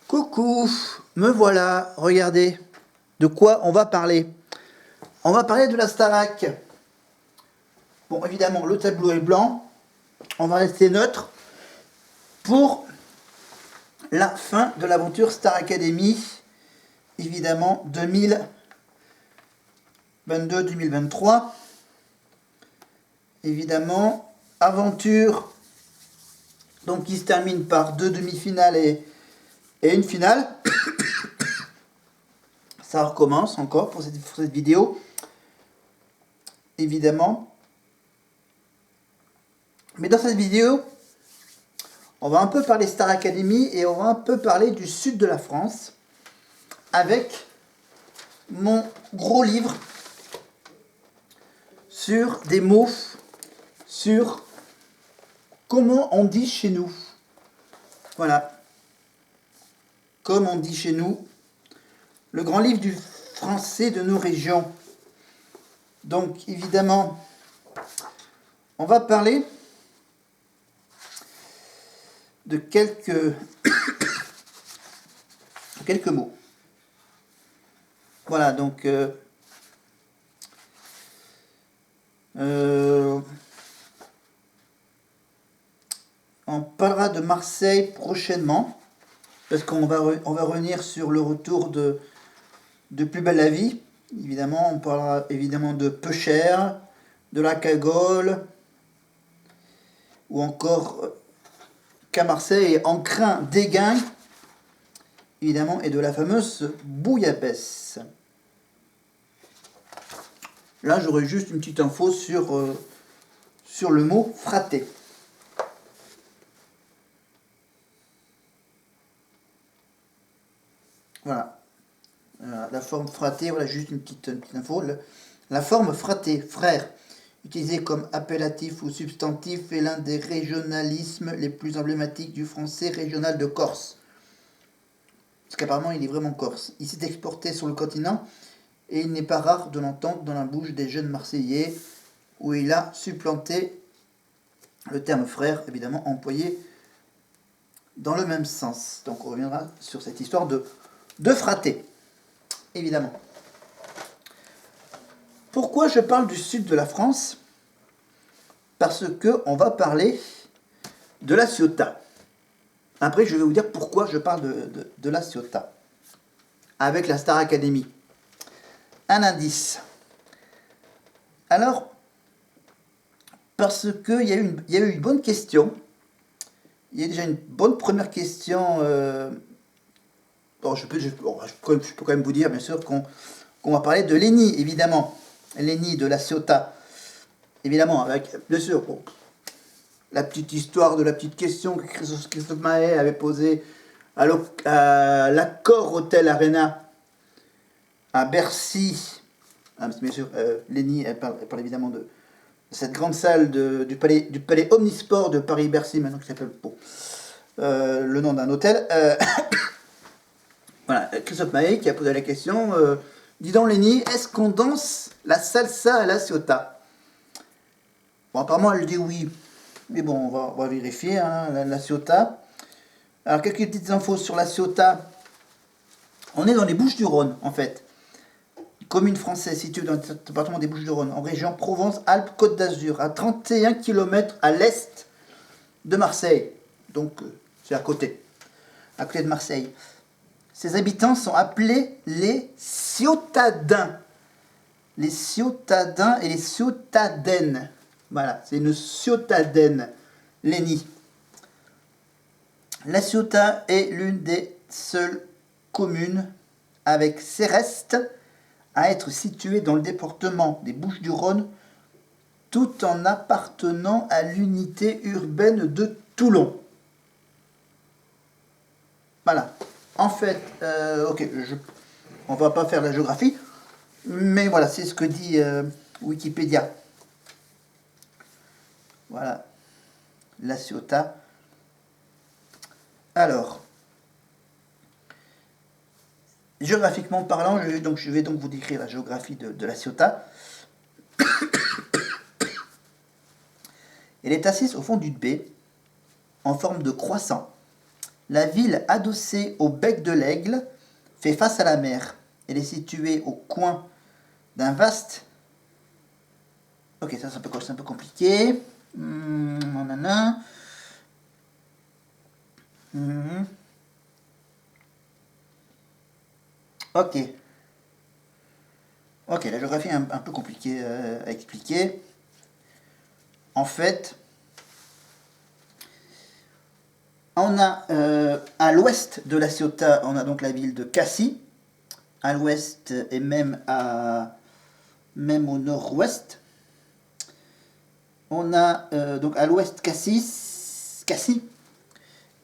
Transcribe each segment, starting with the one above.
Coucou, me voilà, regardez, de quoi on va parler. On va parler de la Starac. Bon, évidemment, le tableau est blanc, on va rester neutre pour la fin de l'aventure Star Academy, évidemment 2022-2023. Évidemment, aventure donc qui se termine par 2 demi-finales et une finale. Ça recommence encore pour cette vidéo, évidemment. Mais dans cette vidéo, on va un peu parler Star Academy et on va un peu parler du sud de la France avec mon gros livre sur des mots, sur comment on dit chez nous. Voilà. Comme on dit chez nous, le grand livre du français de nos régions. Donc évidemment, on va parler de quelques mots. Voilà, donc on parlera de Marseille prochainement, parce qu'on va revenir sur le retour de Plus belle la vie. Évidemment, on parlera évidemment de Peu cher, de la Cagole, ou encore qu'à Marseille, en craint dégain, évidemment, et de la fameuse bouillabaisse. Là, j'aurais juste une petite info sur le mot fraté. Voilà. La forme fraté, voilà juste une petite info. La forme fraté, frère, utilisée comme appellatif ou substantif, est l'un des régionalismes les plus emblématiques du français régional de Corse. Parce qu'apparemment, il est vraiment corse. Il s'est exporté sur le continent et il n'est pas rare de l'entendre dans la bouche des jeunes Marseillais, où il a supplanté le terme frère, évidemment employé dans le même sens. Donc on reviendra sur cette histoire de fraté, évidemment. Pourquoi je parle du sud de la France? Parce que on va parler de la Ciotat. Après, je vais vous dire pourquoi je parle de la Ciotat avec la Star Academy. Un indice. Alors, parce qu'il y a eu une bonne question. Il y a déjà une bonne première question. Bon, je peux quand même vous dire, bien sûr, qu'on va parler de Lenny, évidemment. Lenny de la Ciotat. Évidemment, avec, bien sûr, bon, la petite histoire de la petite question que Christophe Maé avait posée à l'Accor Hotel Arena à Bercy. Ah, bien sûr, Lenny, elle parle évidemment de cette grande salle du palais Omnisport de Paris-Bercy, maintenant qui s'appelle le nom d'un hôtel. Voilà, Christophe Maé qui a posé la question, dis donc Lenny, est-ce qu'on danse la salsa à la Ciotat? Bon, apparemment elle dit oui, mais bon, on va vérifier, hein, la Ciotat. Alors, quelques petites infos sur la Ciotat. On est dans les Bouches-du-Rhône, en fait. Commune française située dans le département des Bouches-du-Rhône, en région Provence-Alpes-Côte d'Azur, à 31 km à l'est de Marseille. Donc, c'est à côté de Marseille. Ses habitants sont appelés les Ciotadins. Les Ciotadins et les Ciotadaines. Voilà, c'est une Ciotadaine, Lenny. La Ciotat est l'une des seules communes avec Céreste à être située dans le département des Bouches-du-Rhône, tout en appartenant à l'unité urbaine de Toulon. Voilà. En fait, ok, on va pas faire la géographie, mais voilà, c'est ce que dit Wikipédia. Voilà, la Ciotat. Alors, géographiquement parlant, je vais donc vous décrire la géographie de la Ciotat. Elle est assise au fond d'une baie en forme de croissant La ville, adossée au bec de l'Aigle, fait face à la mer. Elle est située au coin d'un vaste... Ok, ça c'est un peu compliqué. Nanana. Ok. Ok, la géographie est un peu compliquée à expliquer. En fait, on a à l'ouest de la Ciotat, on a donc la ville de Cassis. À l'ouest et même au nord-ouest. On a donc à l'ouest Cassis,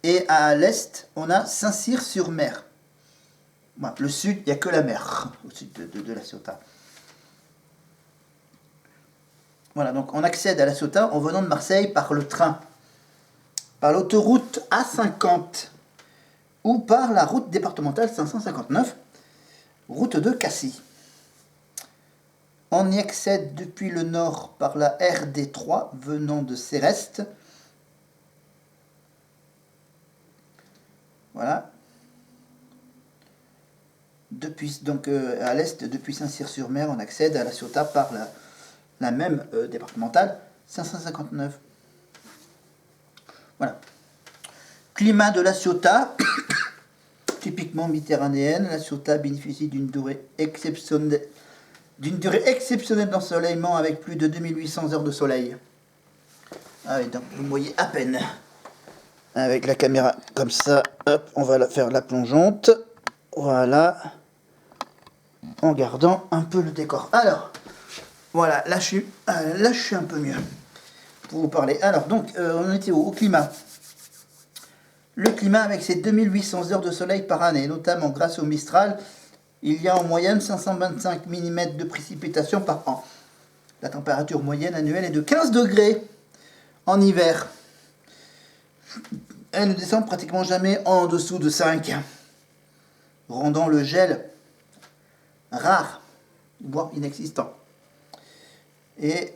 et à l'est on a Saint-Cyr-sur-Mer. Voilà, le sud, il n'y a que la mer au sud de la Ciotat. Voilà, donc on accède à la Ciotat en venant de Marseille par le train, par l'autoroute A50 ou par la route départementale 559, route de Cassis. On y accède depuis le nord par la RD3 venant de Céreste. Voilà. Donc à l'est, depuis Saint-Cyr-sur-Mer, on accède à la Ciotat par la même départementale 559. Voilà. Climat de la Ciotat, typiquement méditerranéenne. La Ciotat bénéficie d'une durée exceptionnelle d'ensoleillement avec plus de 2800 heures de soleil. Ah oui, donc vous voyez à peine. Avec la caméra comme ça, hop, on va faire la plongeante. Voilà. En gardant un peu le décor. Alors, voilà, là je suis un peu mieux pour vous parler. Alors, donc, on était au climat. Le climat avec ses 2800 heures de soleil par année, notamment grâce au Mistral, il y a en moyenne 525 mm de précipitations par an. La température moyenne annuelle est de 15 degrés en hiver. Elle ne descend pratiquement jamais en dessous de 5, rendant le gel rare, voire inexistant. Et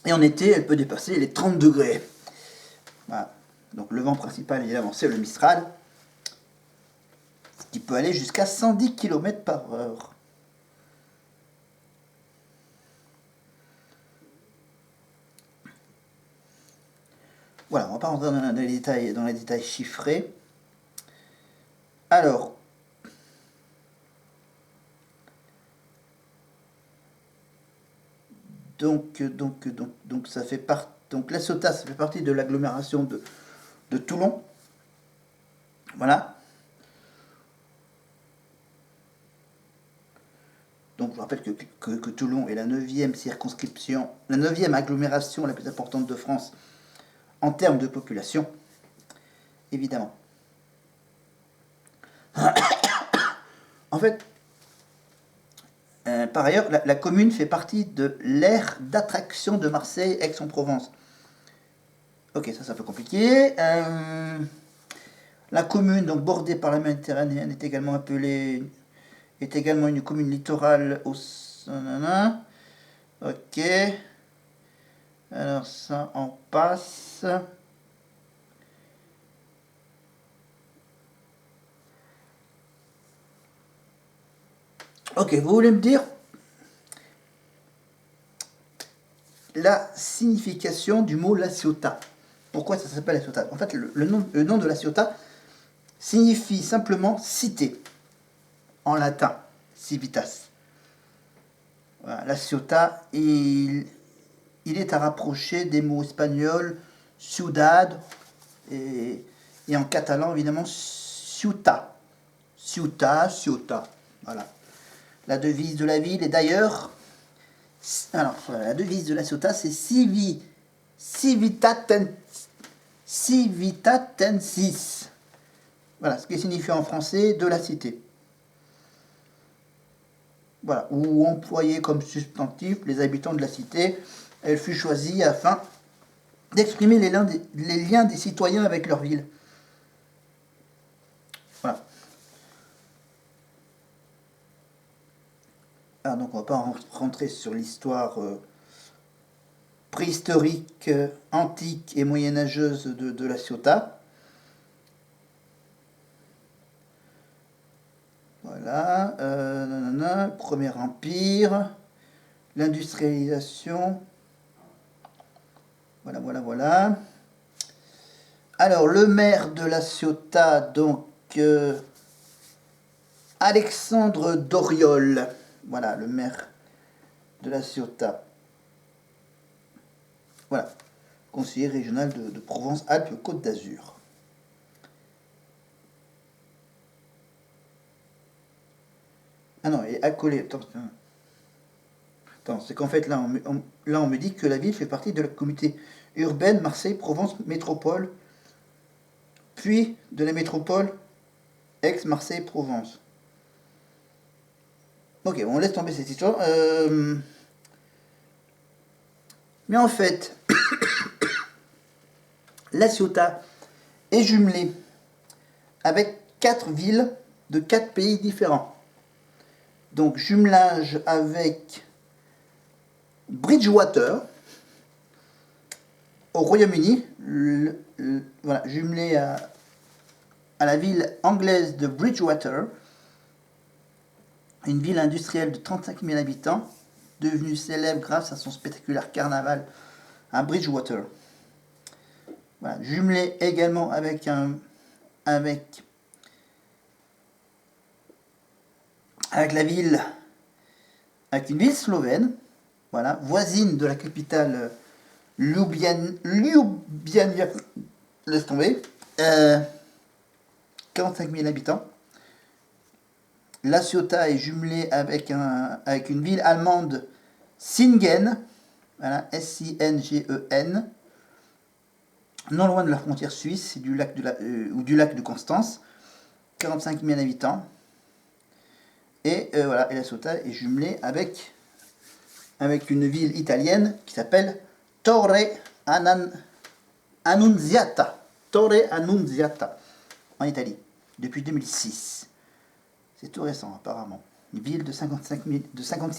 en été, elle peut dépasser les 30 degrés. Voilà. Donc le vent principal, évidemment, c'est le Mistral, qui peut aller jusqu'à 110 km/h. Voilà, on va pas rentrer dans les détails chiffrés. Alors, donc ça fait donc la Ciotat, ça fait partie de l'agglomération de Toulon. Voilà. Donc je vous rappelle que Toulon est la 9e circonscription, la 9e agglomération la plus importante de France en termes de population, évidemment. En fait, par ailleurs, la commune fait partie de l'aire d'attraction de Marseille, Aix-en-Provence. Ok, ça c'est un peu compliqué. La commune, donc bordée par la Méditerranée, est également une commune littorale au... Ok. Alors ça, on passe. Ok, vous voulez me dire la signification du mot La Ciotat? Pourquoi ça s'appelle La Ciotat? En fait, le nom de La Ciotat signifie simplement cité, en latin, civitas. Voilà, La Ciotat, il est à rapprocher des mots espagnols ciudad et en catalan, évidemment, ciutat. Ciutat. Voilà. La devise de la ville est d'ailleurs... Alors, la devise de La Ciotat, c'est Civitatensis. Voilà, ce qui signifie en français de la cité. Voilà, ou employé comme substantif les habitants de la cité. Elle fut choisie afin d'exprimer les liens des citoyens avec leur ville. Voilà. Alors donc on va pas rentrer sur l'histoire préhistorique, antique et moyenâgeuse de La Ciotat. Voilà. Nanana, Premier Empire. L'industrialisation. Voilà, voilà, voilà. Alors, le maire de La Ciotat, donc, Alexandre Doriol. Voilà, le maire de La Ciotat. Voilà, conseiller régional de Provence-Alpes-Côte d'Azur. Ah non, et accolé. Attends, c'est qu'en fait, là on me dit que la ville fait partie de la communauté urbaine Marseille-Provence Métropole, puis de la métropole Aix-Marseille-Provence. Ok, on laisse tomber cette histoire. Mais en fait, La Ciotat est jumelée avec 4 villes de 4 pays différents. Donc jumelage avec Bridgewater au Royaume-Uni, voilà, jumelé à la ville anglaise de Bridgewater, une ville industrielle de 35 000 habitants, devenue célèbre grâce à son spectaculaire carnaval à Bridgewater. Voilà, jumelé également avec la ville, avec une ville slovène, voilà, voisine de la capitale Ljubljana, laisse tomber, 45 000 habitants. La Ciotat est jumelée avec une ville allemande, Singen, voilà, S-I-N-G-E-N, non loin de la frontière suisse du lac de Constance, 45 000 habitants. Et voilà, et La Ciotat est jumelée avec une ville italienne qui s'appelle Torre Annunziata. Torre Annunziata, en Italie, depuis 2006. C'est tout récent, apparemment. Une ville de 56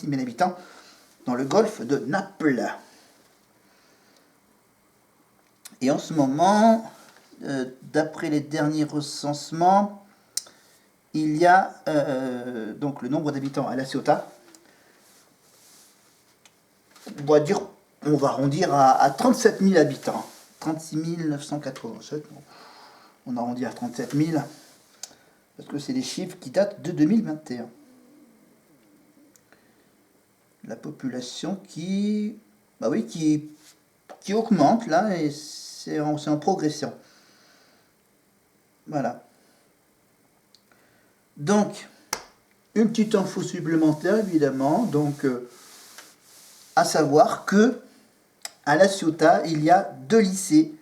000 habitants dans le golfe de Naples. Et en ce moment, d'après les derniers recensements, il y a donc le nombre d'habitants à La Ciotat. On va arrondir à 37 000 habitants. 36 987. On arrondit à 37 000. Parce que c'est des chiffres qui datent de 2021. La population qui augmente là, et c'est en progression. Voilà. Donc, une petite info supplémentaire évidemment. Donc, à savoir que à La Ciotat, il y a 2 lycées,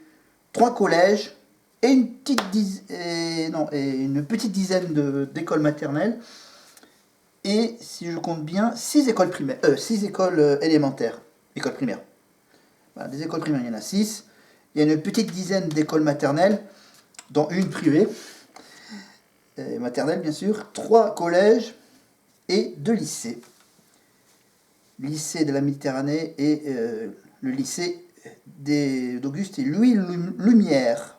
3 collèges et une petite dizaine d'écoles maternelles. Et si je compte bien, 6 écoles primaires, 6 écoles élémentaires, écoles primaires. Voilà, des écoles primaires, il y en a 6. Il y a une petite dizaine d'écoles maternelles, dont une privée, maternelle bien sûr, 3 collèges et 2 lycées. Le lycée de la Méditerranée et le lycée d'Auguste et Louis Lumière.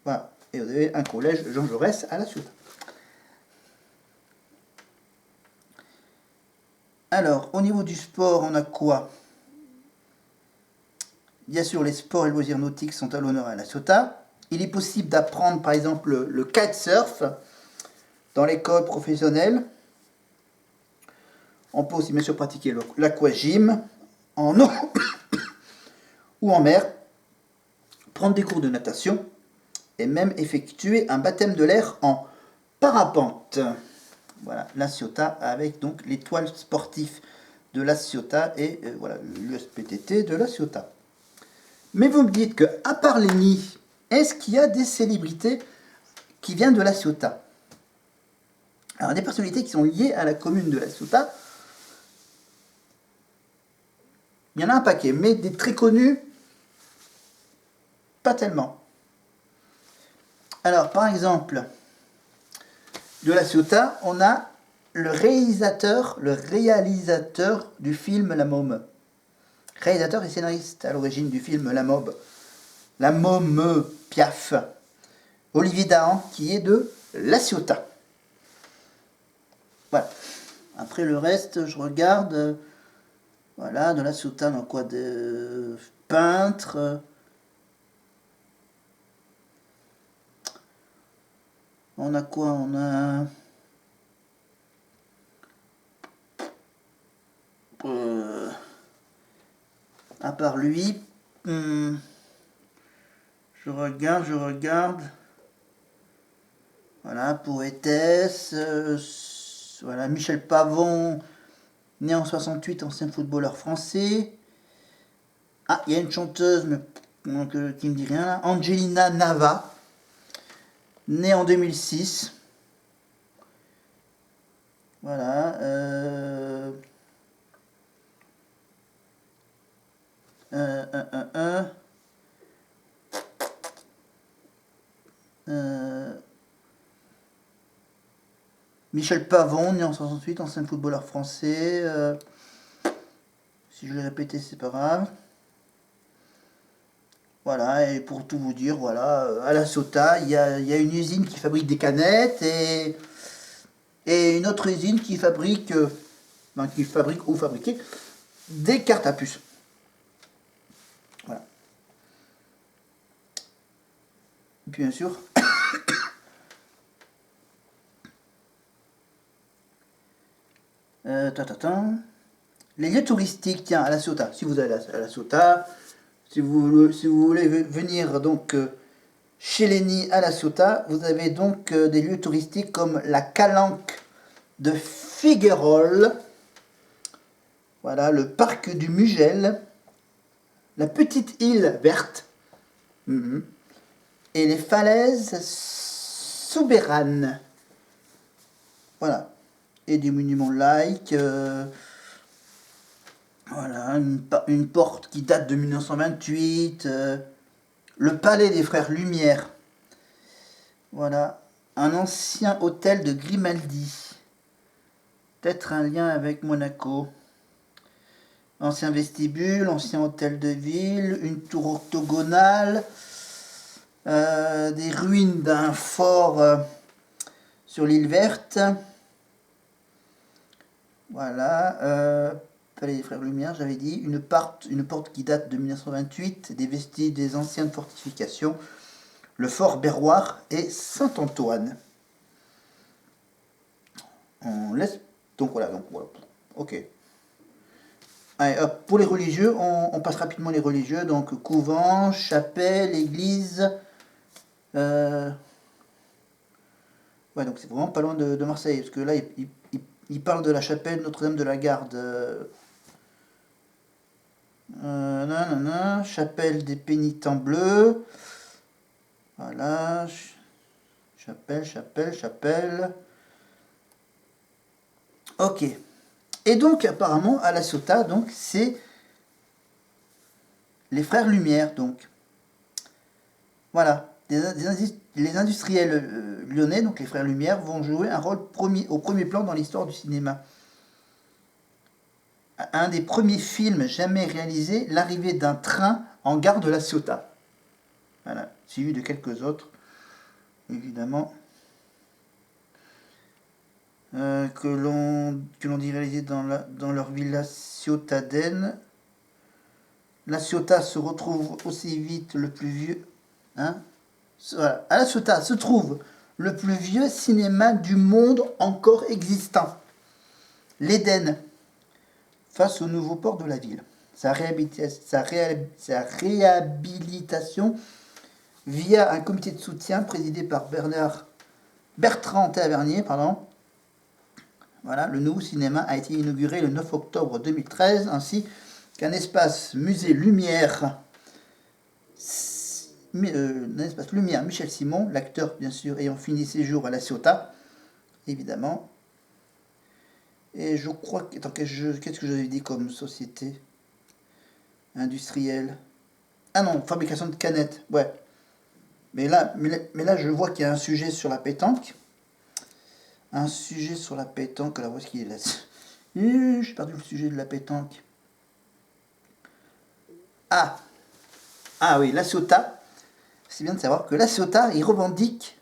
Voilà. Et vous avez un collège Jean Jaurès à La Ciotat. Alors, au niveau du sport, on a quoi? Bien sûr, les sports et loisirs nautiques sont à l'honneur à La Ciotat. Il est possible d'apprendre, par exemple, le kitesurf dans l'école professionnelle. On peut aussi, bien sûr, pratiquer l'aquagym en eau ou en mer, prendre des cours de natation et même effectuer un baptême de l'air en parapente. Voilà, La Ciotat avec donc l'étoile sportive de La Ciotat et voilà l'USPTT de La Ciotat. Mais vous me dites que, à part Lenny, est-ce qu'il y a des célébrités qui viennent de La Ciotat? Alors, des personnalités qui sont liées à la commune de La Ciotat, il y en a un paquet, mais des très connus, pas tellement. Alors, par exemple, de La Ciotat, on a le réalisateur du film La Môme. Réalisateur et scénariste à l'origine du film La Môme Piaf. Olivier Dahan, qui est de La Ciotat. Après le reste, je regarde. Voilà, de la Ciotat, dans quoi de peintre. On a quoi? On a. À part lui. Je regarde. Voilà, poétesse. Voilà, Michel Pavon, né en 68, ancien footballeur français. Ah, il y a une chanteuse qui me dit rien là. Angelina Nava, née en 2006. Voilà. Michel Pavon, né en 68, ancien footballeur français. Si je l'ai répété, c'est pas grave. Voilà, et pour tout vous dire, voilà, à La Ciotat, il y a une usine qui fabrique des canettes et une autre usine qui fabrique, ou fabriquer des cartes à puce. Voilà. Et puis bien sûr, les lieux touristiques, tiens, à La Ciotat, si vous allez à La Ciotat, si vous voulez venir donc chez Léni à La Ciotat, vous avez donc des lieux touristiques comme la Calanque de Figuerolles, voilà, le parc du Mugel, la petite île verte, et les falaises souberanes. Voilà. Et des monuments laïcs. Voilà, une porte qui date de 1928. Le palais des Frères Lumière. Voilà. Un ancien hôtel de Grimaldi. Peut-être un lien avec Monaco. Ancien vestibule, ancien hôtel de ville, une tour octogonale, des ruines d'un fort sur l'île verte. Voilà, Palais des Frères Lumière, j'avais dit, une porte qui date de 1928, des vestiges des anciennes fortifications, le fort Berroir et Saint-Antoine. On laisse. Donc voilà. Ok. Allez, hop, pour les religieux, on passe rapidement les religieux. Donc couvent, chapelle, église. Ouais, donc c'est vraiment pas loin de Marseille. Parce que là, il parle de la chapelle Notre-Dame de la Garde. Chapelle des pénitents bleus. Voilà. Chapelle. Ok. Et donc, apparemment, à La Ciotat, donc, c'est les Frères Lumière, donc. Voilà. Les industriels lyonnais, donc les Frères Lumière, vont jouer un rôle au premier plan dans l'histoire du cinéma. Un des premiers films jamais réalisés, l'arrivée d'un train en gare de La Ciotat. Voilà. Suivi de quelques autres, évidemment. Que l'on dit réalisé dans leur villa ciotadenne. La Ciotat se retrouve aussi vite le plus vieux. Voilà. À La Ciotat se trouve le plus vieux cinéma du monde encore existant. L'Éden, face au nouveau port de la ville. Sa réhabilitation via un comité de soutien présidé par Bertrand Tavernier. Voilà, le nouveau cinéma a été inauguré le 9 octobre 2013, ainsi qu'un espace musée Lumière. Un espace Lumière Michel Simon, l'acteur bien sûr ayant fini ses jours à La Ciotat, évidemment. Et je crois que... qu'est-ce que j'avais dit comme société industrielle? Ah non, fabrication de canettes, ouais. Mais là, je vois qu'il y a un sujet sur la pétanque. Là, où est-ce qu'il est là? J'ai perdu le sujet de la pétanque. Ah oui, La Ciotat. C'est bien de savoir que La Ciotat, il revendique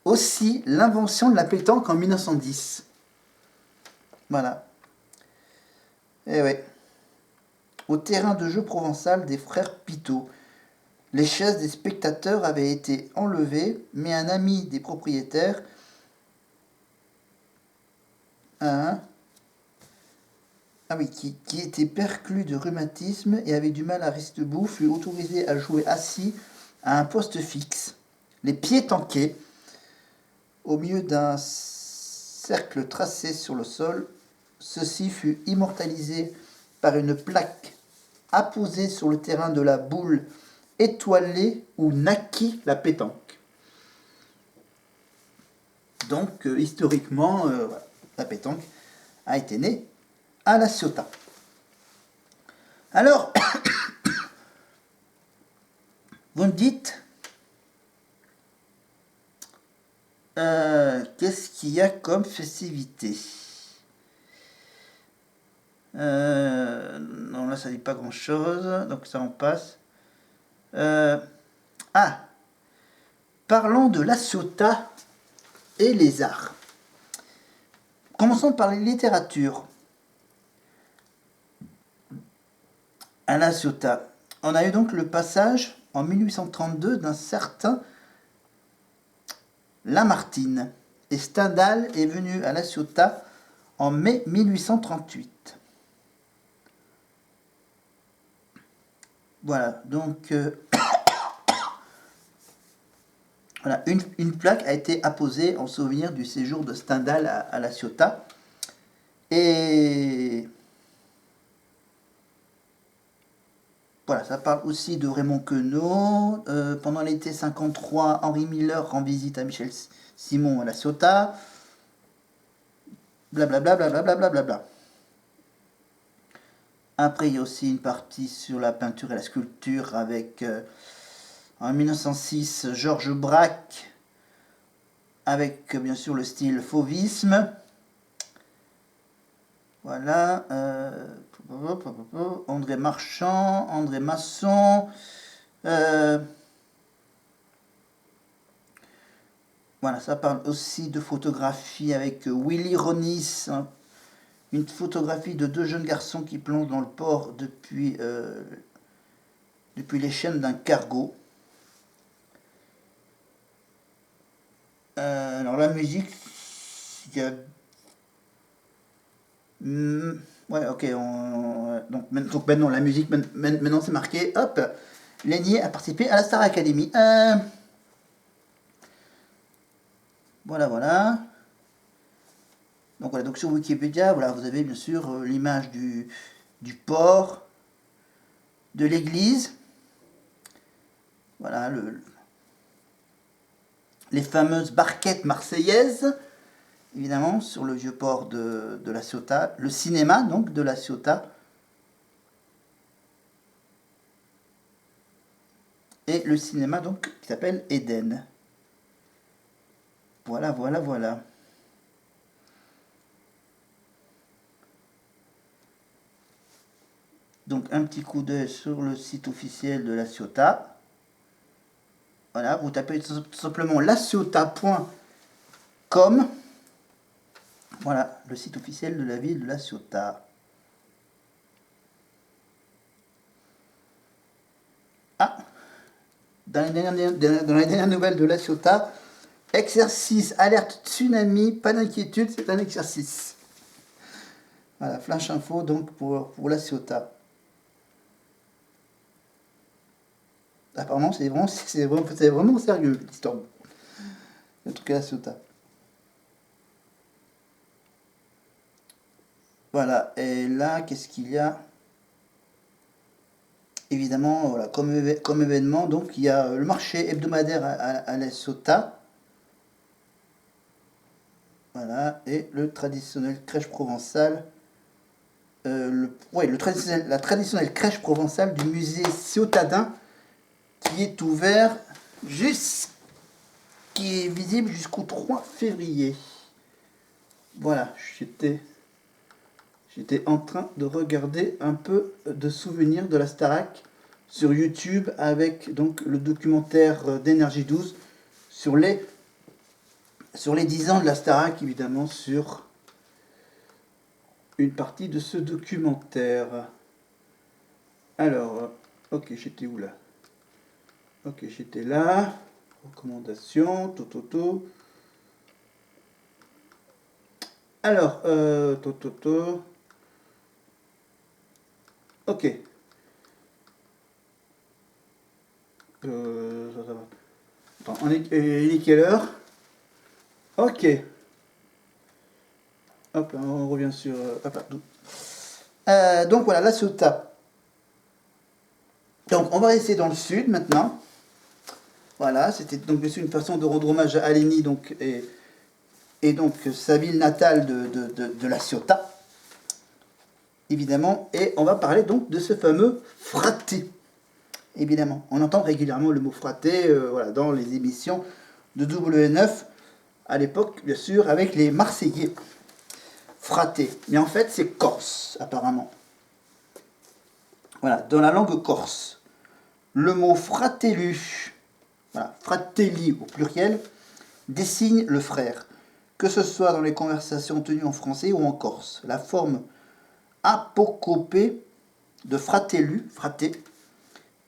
aussi l'invention de la pétanque en 1910. Voilà. Et ouais. Au terrain de jeu provençal des frères Pitot. Les chaises des spectateurs avaient été enlevées, mais un ami des propriétaires, hein, qui était perclus de rhumatisme et avait du mal à rester debout, fut autorisé à jouer assis à un poste fixe, les pieds tanqués, au milieu d'un cercle tracé sur le sol. Ceci fut immortalisé par une plaque apposée sur le terrain de la boule étoilée où naquit la pétanque. Donc, historiquement, la pétanque a été née à La Ciotat. Alors, vous me dites, qu'est-ce qu'il y a comme festivité? Non, là, ça dit pas grand-chose, donc ça, on passe. Parlons de La Ciotat et les arts. Commençons par les littératures. À La Ciotat, on a eu donc le passage en 1832 d'un certain Lamartine. Et Stendhal est venu à La Ciotat en mai 1838. Voilà, donc voilà, une plaque a été apposée en souvenir du séjour de Stendhal à La Ciotat. Et voilà, ça parle aussi de Raymond Queneau. Pendant l'été 53, Henri Miller rend visite à Michel Simon à La Ciotat. Blablabla, blablabla, blablabla. Après, il y a aussi une partie sur la peinture et la sculpture avec, en 1906, Georges Braque, avec bien sûr le style fauvisme. Voilà. André Marchand, André Masson. Voilà, ça parle aussi de photographie avec Willy Ronis, hein, une photographie de deux jeunes garçons qui plongent dans le port depuis les chaînes d'un cargo. Alors la musique, il y a... ouais, ok. Donc maintenant, la musique, maintenant c'est marqué, hop, Lenny a participé à la Star Academy. Voilà, voilà. Donc voilà, donc sur Wikipédia, voilà, vous avez bien sûr l'image du port, de l'église. Voilà, les fameuses barquettes marseillaises, évidemment, sur le vieux port de La Ciotat. Le cinéma, donc, de La Ciotat. Et le cinéma, donc, qui s'appelle Eden. Voilà, voilà, voilà. Donc, un petit coup d'œil sur le site officiel de La Ciotat. Voilà, vous tapez tout simplement laciotat.com. Voilà, le site officiel de la ville de La Ciotat. Ah, dans les dernières nouvelles de La Ciotat, exercice, alerte tsunami, pas d'inquiétude, c'est un exercice. Voilà, flash info donc pour La Ciotat. Apparemment, c'est vraiment sérieux l'histoire. En tout cas, La Ciotat. Voilà, et là, qu'est-ce qu'il y a? Évidemment, voilà, comme événement, donc il y a le marché hebdomadaire à La Ciotat. Voilà, et le traditionnel crèche provençale. La traditionnelle crèche provençale du musée ciotadin qui est ouvert qui est visible jusqu'au 3 février. Voilà, j'étais en train de regarder un peu de souvenirs de la Starac sur YouTube avec donc le documentaire d'Énergie 12 sur les 10 ans de la Starac, évidemment, sur une partie de ce documentaire. Alors, ok, j'étais où là? Ok, j'étais là. Recommandations, tout. Alors, tout. Ok. Ça va. Attends, il est quelle heure? Ok. Hop, on revient sur. Hop, donc voilà, la Ciotat. Donc on va rester dans le sud maintenant. Voilà, c'était donc bien sûr une façon de rendre hommage à Aleni donc, et donc sa ville natale de la Ciotat, évidemment. Et on va parler donc de ce fameux fraté. Évidemment, on entend régulièrement le mot fraté voilà, dans les émissions de W9, à l'époque, bien sûr, avec les Marseillais. Fraté. Mais en fait, c'est corse, apparemment. Voilà, dans la langue corse, le mot fratellu, voilà, fratelli au pluriel, désigne le frère, que ce soit dans les conversations tenues en français ou en corse. La forme apocopée de fratellu, fraté,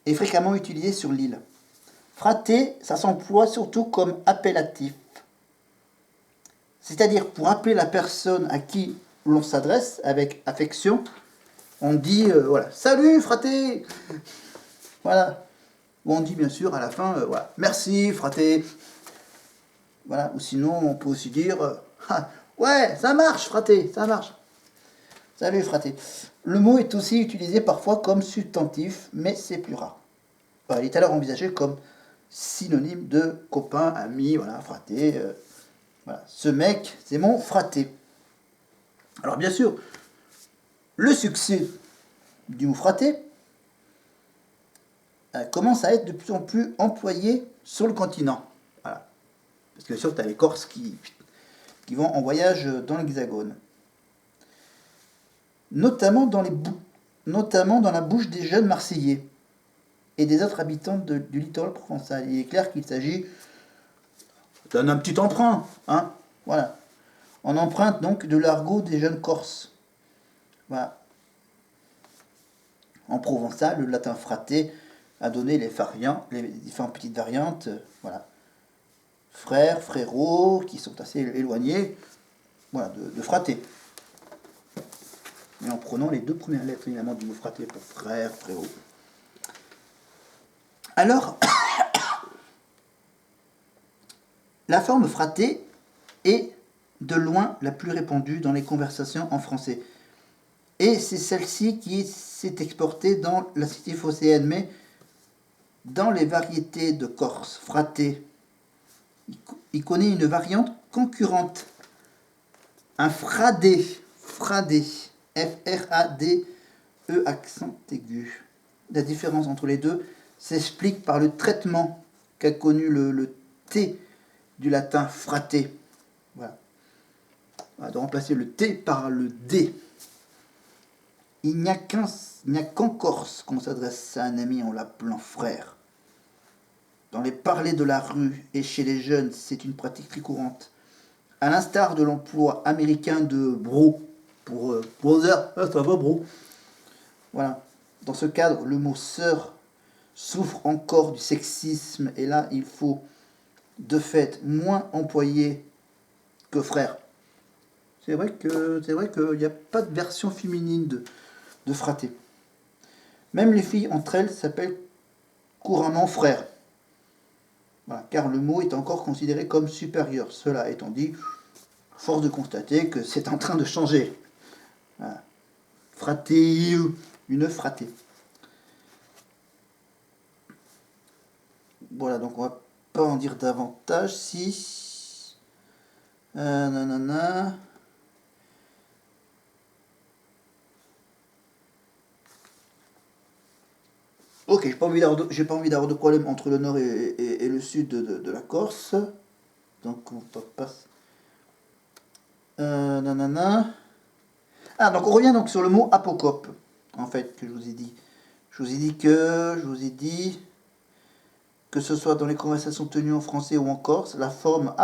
est fréquemment utilisée sur l'île. Fraté, ça s'emploie surtout comme appellatif, c'est-à-dire pour appeler la personne à qui l'on s'adresse avec affection. On dit, voilà, salut fraté. Voilà. Ou on dit bien sûr à la fin, voilà, merci fraté. Voilà. Ou sinon, on peut aussi dire, ah, ouais, ça marche fraté, ça marche. Salut fraté. Le mot est aussi utilisé parfois comme substantif, mais c'est plus rare. Voilà, il est alors envisagé comme synonyme de copain, ami, voilà, fraté. Voilà. Ce mec, c'est mon fraté. Alors bien sûr, le succès du mot fraté commence à être de plus en plus employé sur le continent. Voilà. Parce que bien sûr, tu as les Corses qui vont en voyage dans l'Hexagone. Notamment notamment dans la bouche des jeunes Marseillais et des autres habitants du littoral provençal. Il est clair qu'il s'agit d'un petit emprunt. Hein, voilà. On emprunte donc de l'argot des jeunes Corses. Voilà. En provençal, le latin fraté a donné les différentes petites variantes. Voilà. Frères, frérot, qui sont assez éloignés, voilà, de fraté. Mais en prenant les deux premières lettres évidemment du mot fraté pour frère, frérot. Alors, la forme fraté est de loin la plus répandue dans les conversations en français. Et c'est celle-ci qui s'est exportée dans la cité phocéenne. Mais dans les variétés de Corse, fraté, il connaît une variante concurrente. Un fradé, F-R-A-D-E accent aigu. La différence entre les deux s'explique par le traitement qu'a connu le T du latin fraté. Voilà. On va remplacer le T par le D. Il n'y a qu'en Corse qu'on s'adresse à un ami en l'appelant frère. Dans les parlers de la rue et chez les jeunes, c'est une pratique très courante. À l'instar de l'emploi américain de bro pour brother, ah, ça va bro. Voilà. Dans ce cadre, le mot sœur souffre encore du sexisme et là, il faut de fait moins employer que frère. C'est vrai qu'il n'y a pas de version féminine de fraté. Même les filles entre elles s'appellent couramment frère. Voilà, car le mot est encore considéré comme supérieur. Cela étant dit, force de constater que c'est en train de changer. Voilà. Fraté, une fratée. Voilà, donc on va pas en dire davantage. Si. Nanana. Ok, j'ai pas envie d'avoir de problème entre le nord et le sud de la Corse. Donc on passe. Nanana. Ah, donc on revient donc sur le mot apocope, en fait, que je vous ai dit. Je vous ai dit que ce soit dans les conversations tenues en français ou en corse, la forme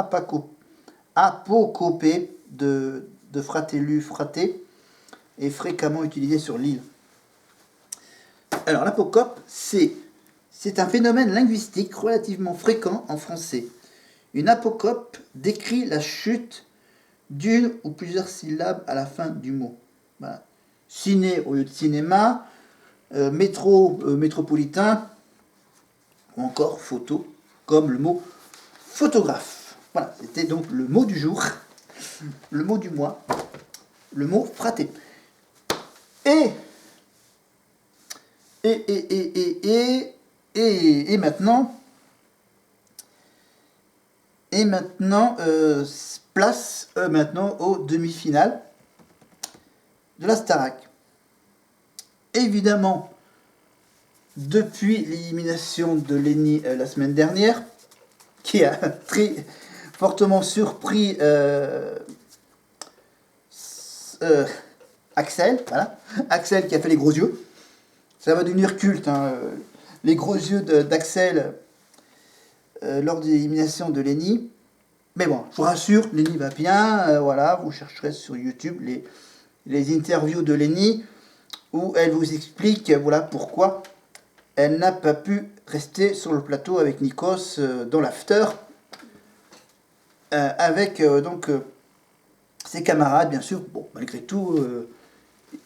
apocopée de fratellu fraté est fréquemment utilisé sur l'île. Alors l'apocope, c'est un phénomène linguistique relativement fréquent en français. Une apocope décrit la chute d'une ou plusieurs syllabes à la fin du mot. Voilà. Ciné au lieu de cinéma, métropolitain, ou encore photo, comme le mot photographe. Voilà, c'était donc le mot du jour, le mot du mois, le mot fraté. Et maintenant, place maintenant aux demi-finales de la Starac. Évidemment, depuis l'élimination de Lenny la semaine dernière, qui a très fortement surpris Axel, voilà. Axel qui a fait les gros yeux. Ça va devenir culte, hein, les gros yeux d'Axel lors de l'élimination de Lenny. Mais bon, je vous rassure, Lenny va bien. Voilà, vous chercherez sur YouTube les interviews de Lenny où elle vous explique voilà pourquoi elle n'a pas pu rester sur le plateau avec Nikos dans l'after avec ses camarades, bien sûr. Bon, malgré tout,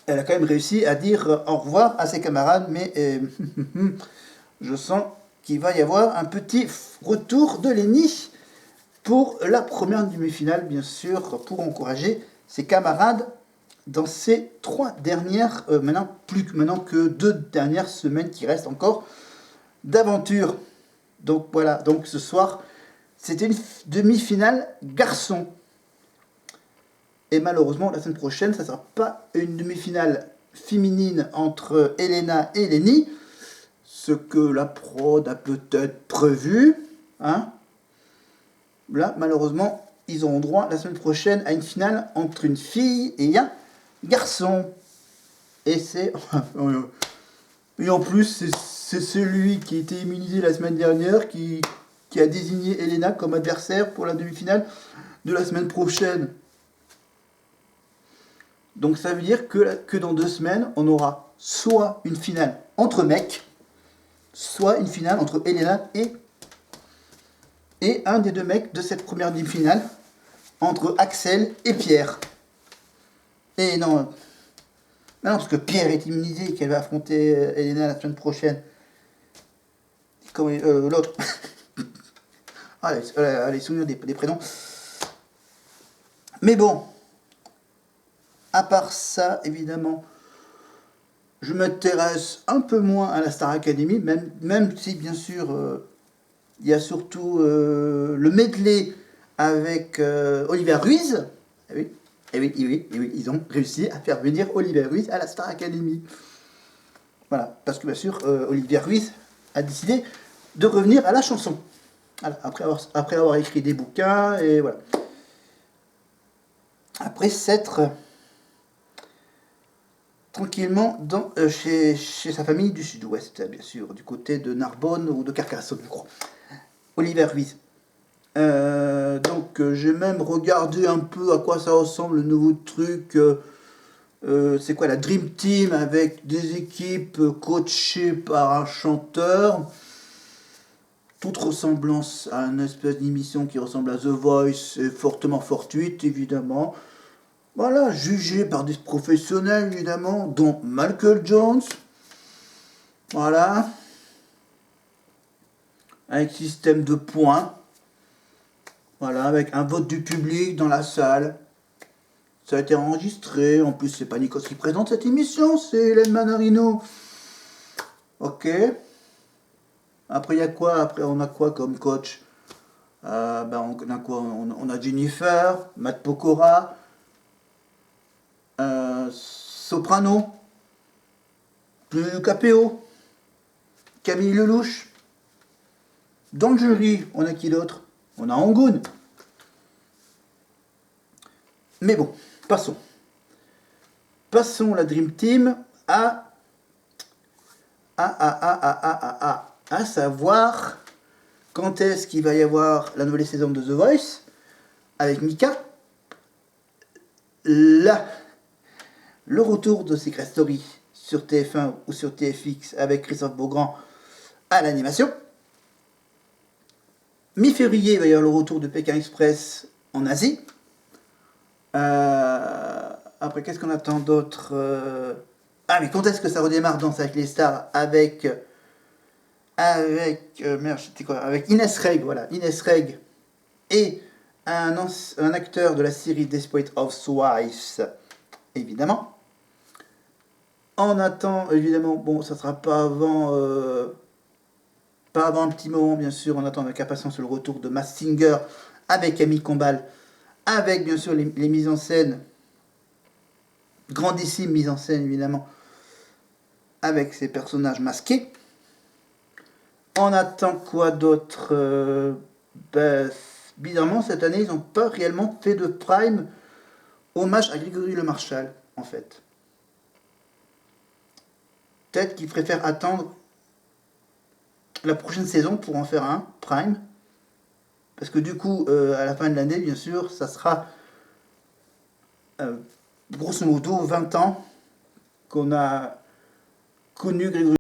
elle a quand même réussi à dire au revoir à ses camarades, mais je sens qu'il va y avoir un petit retour de Lenny pour la première demi-finale, bien sûr, pour encourager ses camarades dans ces 3 dernières, maintenant que 2 dernières semaines qui restent encore d'aventure. Donc voilà, donc ce soir, c'était une demi-finale garçon. Et malheureusement, la semaine prochaine, ça ne sera pas une demi-finale féminine entre Elena et Lenny, ce que la prod a peut-être prévu. Hein. Là, malheureusement, ils auront droit la semaine prochaine à une finale entre une fille et un garçon. Et c'est... Et en plus, c'est celui qui a été immunisé la semaine dernière qui a désigné Elena comme adversaire pour la demi-finale de la semaine prochaine. Donc ça veut dire que dans 2 semaines, on aura soit une finale entre mecs, soit une finale entre Elena et un des 2 mecs de cette première demi-finale, entre Axel et Pierre. Et non, parce que Pierre est immunisé et qu'elle va affronter Elena la semaine prochaine. Comment l'autre allez, souvenir des prénoms. Mais bon, à part ça, évidemment, je m'intéresse un peu moins à la Star Academy, même si, bien sûr, il y a surtout le medley avec Oliver Ruiz. Et oui, ils ont réussi à faire venir Oliver Ruiz à la Star Academy. Voilà, parce que, bien sûr, Oliver Ruiz a décidé de revenir à la chanson. Voilà, après avoir écrit des bouquins, et voilà. Après s'être... tranquillement chez sa famille du sud-ouest, bien sûr, du côté de Narbonne ou de Carcassonne, je crois. Oliver Ruiz. Donc j'ai même regardé un peu à quoi ça ressemble le nouveau truc. C'est quoi la Dream Team avec des équipes coachées par un chanteur. Toute ressemblance à une espèce d'émission qui ressemble à The Voice est fortement fortuite, évidemment. Voilà, jugé par des professionnels, évidemment, dont Michael Jones. Voilà. Avec système de points. Voilà, avec un vote du public dans la salle. Ça a été enregistré. En plus, c'est pas Nikos qui présente cette émission, c'est Hélène Manarino. Ok. Après, il y a quoi? Après, on a quoi comme coach? On a quoi? On a Jennifer, Matt Pokora. Soprano, Capéo, Camille Lelouch. Dans le jury, on a qui d'autre? On a Angoun. Mais bon, passons. Passons la Dream Team à savoir quand est-ce qu'il va y avoir la nouvelle saison de The Voice avec Mika. le retour de Secret Story sur TF1 ou sur TFX avec Christophe Beaugrand à l'animation. Mi-février, il va y avoir le retour de Pékin Express en Asie. Après, qu'est-ce qu'on attend d'autre Ah, mais quand est-ce que ça redémarre Danse avec les stars avec merde, c'était quoi, avec Inès Reg, voilà, Inès Reg et un acteur de la série Desperate Housewives, évidemment. On attend, évidemment, bon, ça sera pas avant un petit moment, bien sûr. On attend avec impatience le retour de Masked Singer avec Camille Combal, avec bien sûr les mises en scène, grandissimes mises en scène, évidemment, avec ces personnages masqués. On attend quoi d'autre bizarrement, cette année, ils n'ont pas réellement fait de prime hommage à Grégory Le Marchal, en fait. Peut-être qu'ils préfèrent attendre la prochaine saison pour en faire un prime. Parce que du coup, à la fin de l'année, bien sûr, ça sera grosso modo 20 ans qu'on a connu Grégory